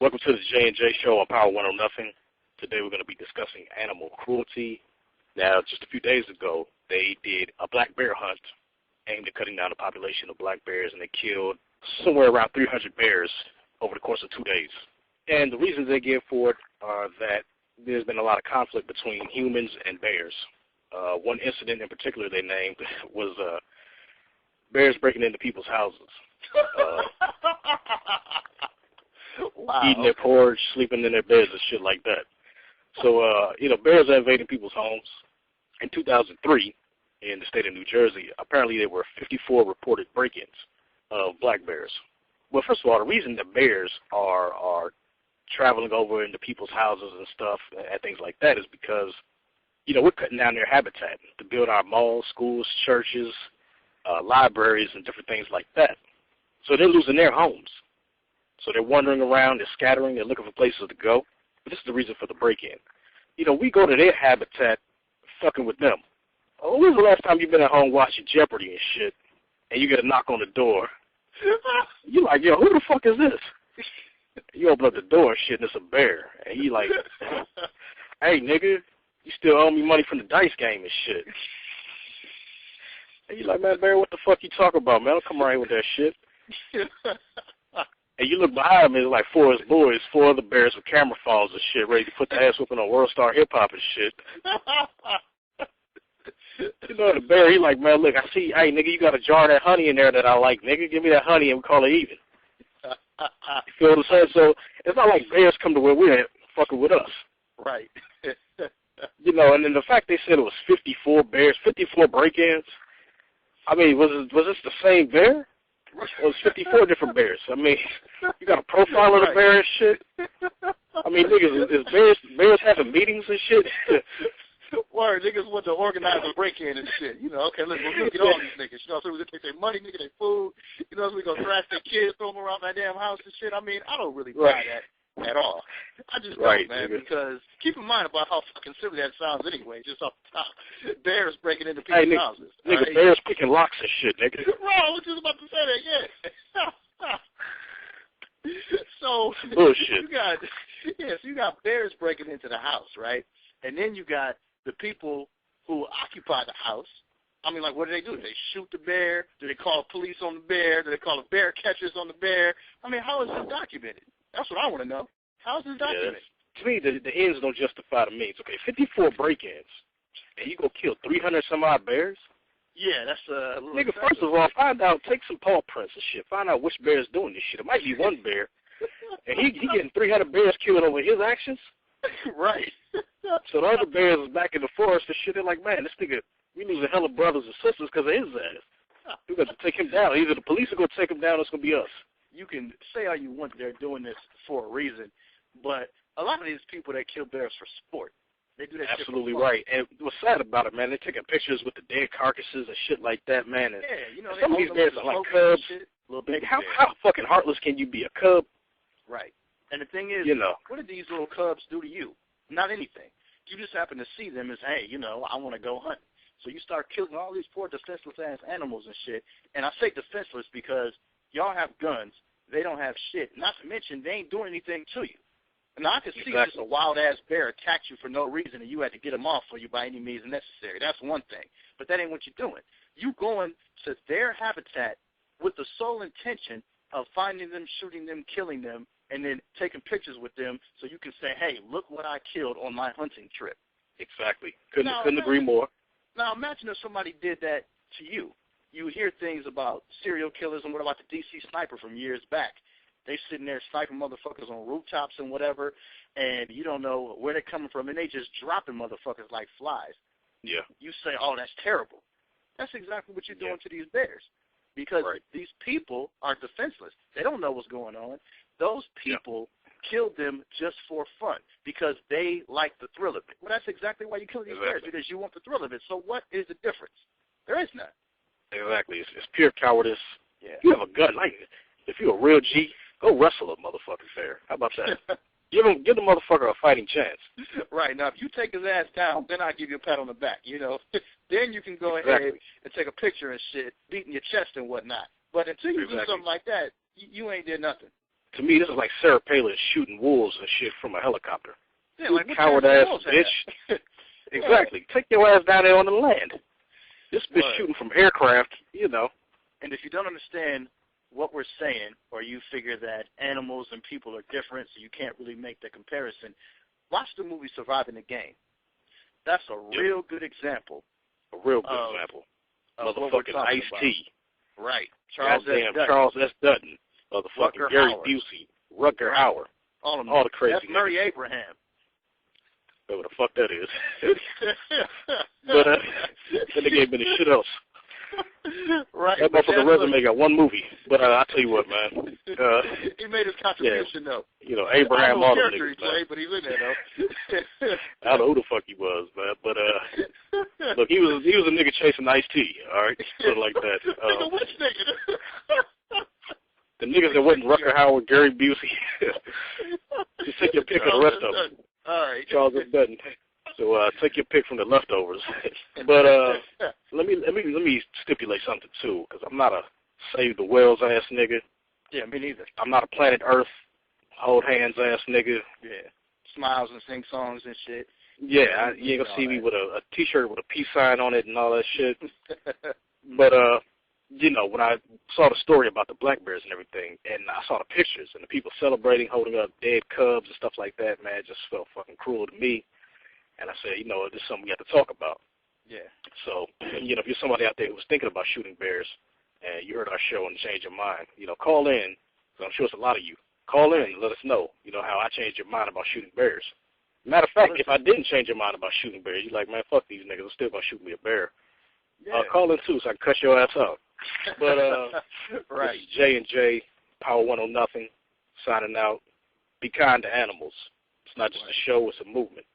Welcome to the JayNJay show on Power 109. Today we're going to be discussing animal cruelty. Now, just a few days ago, they did a black bear hunt aimed at cutting down the population of black bears, and they killed somewhere around 300 bears over the course of 2 days. And the reasons they give for it are that there's been a lot of conflict between humans and bears. One incident in particular they named was bears breaking into people's houses. Wow. Eating their porridge, sleeping in their beds and shit like that. So, bears are invading people's homes. In 2003, in the state of New Jersey, apparently there were 54 reported break-ins of black bears. Well, first of all, the reason the bears are traveling over into people's houses and stuff and things like that is because, we're cutting down their habitat to build our malls, schools, churches, libraries, and different things like that. So they're losing their homes. So they're wandering around, they're scattering, they're looking for places to go. But this is the reason for the break-in. We go to their habitat fucking with them. Oh, when was the last time you've been at home watching Jeopardy and shit, and you get a knock on the door? You're like, yo, who the fuck is this? You open up the door and shit, and it's a bear. And you like, hey, nigga, you still owe me money from the dice game and shit. And you like, man, bear, what the fuck you talking about, man? Don't come around here with that shit. And you look behind him, and it's like four of his boys, four other bears with camera phones and shit, ready to put the ass whooping on World Star Hip Hop and shit. The bear, he like, man, look, I see, hey, nigga, you got a jar of that honey in there that I like, nigga. Give me that honey and we call it even. You feel what I'm saying? So it's not like bears come to where we're fucking with us. Right. And then the fact they said it was 54 bears, 54 break-ins. I mean, was this the same bear? Well, it's 54 different bears. I mean, you got a profile of the bear and shit. I mean, niggas, is bears having meetings and shit? Word, niggas want to organize a break-in and shit. Okay, listen, we're going to get all these niggas. So we're going to take their money, nigga, their food. So we're going to thrash their kids, throw them around that damn house and shit. I mean, I don't really buy that at all. I just don't, man, nigga. Because keep in mind about how fucking silly that sounds anyway, just off the top. Bears breaking into people's houses. Nigga, right? Bears picking locks and shit, nigga. Right, I was just about to say that, yeah. So, bullshit. You got bears breaking into the house, right? And then you got the people who occupy the house. I mean, like, what do? Do they shoot the bear? Do they call police on the bear? Do they call the bear catchers on the bear? I mean, how is this documented? That's what I want to know. How is this documented? To me, the ends don't justify the means. Okay, 54 break-ins, and you go kill 300 some odd bears? Yeah, that's a little nigga, excessive. first of all, find out, take some paw prints and shit. Find out which bear is doing this shit. It might be one bear, and he getting 300 bears killed over his actions? Right. So the other bears is back in the forest and shit. They're like, man, this nigga, we losing hella brothers and sisters because of his ass. We got to take him down. Either the police are going to take him down or it's going to be us. You can say all you want they're doing this for a reason, but a lot of these people that kill bears for sport, they do that absolutely shit for fun. Right. And what's sad about it, man, they're taking pictures with the dead carcasses and shit like that, man. And some of these bears are like cubs. How fucking heartless can you be, a cub? Right. And the thing is, what did these little cubs do to you? Not anything. You just happen to see them as, hey, I want to go hunt. So you start killing all these poor defenseless-ass animals and shit. And I say defenseless because y'all have guns. They don't have shit. Not to mention, they ain't doing anything to you. Now, I could see just a wild-ass bear attack you for no reason and you had to get him off for you by any means necessary. That's one thing. But that ain't what you're doing. You going to their habitat with the sole intention of finding them, shooting them, killing them, and then taking pictures with them so you can say, hey, look what I killed on my hunting trip. Exactly. Couldn't agree more. Now, imagine if somebody did that to you. You hear things about serial killers and what about the DC sniper from years back. They sitting there sniping motherfuckers on rooftops and whatever, and you don't know where they're coming from, and they just dropping motherfuckers like flies. Yeah. You say, oh, that's terrible. That's exactly what you're doing to these bears because these people are defenseless. They don't know what's going on. Those people killed them just for fun because they like the thrill of it. Well, that's exactly why you kill these bears, because you want the thrill of it. So what is the difference? There is none. Exactly. It's pure cowardice. Yeah. You have a gun. Like, if you're a real G, go wrestle a motherfucking bear. How about that? Give the motherfucker a fighting chance. Right. Now, if you take his ass down, then I'll give you a pat on the back, Then you can go ahead and take a picture and shit, beating your chest and whatnot. But until you do something like that, you ain't did nothing. to me, this is like Sarah Palin shooting wolves and shit from a helicopter. Yeah, like coward-ass bitch. Exactly. Take your ass down there on the land. This bitch shooting from aircraft, you know. And if you don't understand what we're saying, or you figure that animals and people are different, so you can't really make the comparison, watch the movie Surviving the Game. That's a real good example. A real good example. Motherfucking Ice-T. Right. Charles S. Dutton. Motherfucking Gary Busey. Rutger Hauer. All the crazy That's Murray Abraham. What the fuck that is. But that nigga ain't been in shit else. Right. That motherfucker resume got one movie. But I'll tell you what, man. He made his contribution, though. You know, Abraham, all them niggas, he played, but he's in there, though. I don't know who the fuck he was, man. But, look, he was a nigga chasing Ice-T, all right? Put it like that. Nigga, which nigga? The niggas that wasn't Rutger Hauer, Gary Busey. Just take your pick of the rest of them. All right. Charles S. Dutton. So take your pick from the leftovers. But let me stipulate something too, because I'm not a save the whales ass nigga. Yeah, me neither. I'm not a planet Earth hold hands ass nigga. Yeah, smiles and sing songs and shit. Yeah, you ain't gonna see me with a T-shirt with a peace sign on it and all that shit. But you know, when I saw the story about the black bears and everything, and I saw the pictures and the people celebrating, holding up dead cubs and stuff like that, man, it just felt fucking cruel to me. And I said, you know, this is something we have to talk about. Yeah. So, you know, if you're somebody out there who was thinking about shooting bears and you heard our show and changed your mind, you know, call in, because I'm sure it's a lot of you. Call in and let us know, you know, how I changed your mind about shooting bears. Matter of fact, if I didn't change your mind about shooting bears, you're like, man, fuck these niggas, they're still going to shoot me a bear. Yeah. Call in, too, so I can cut your ass out. But, right. This is JayNJay, Power 1 on Nothing, signing out. Be kind to animals. It's not just a show, it's a movement.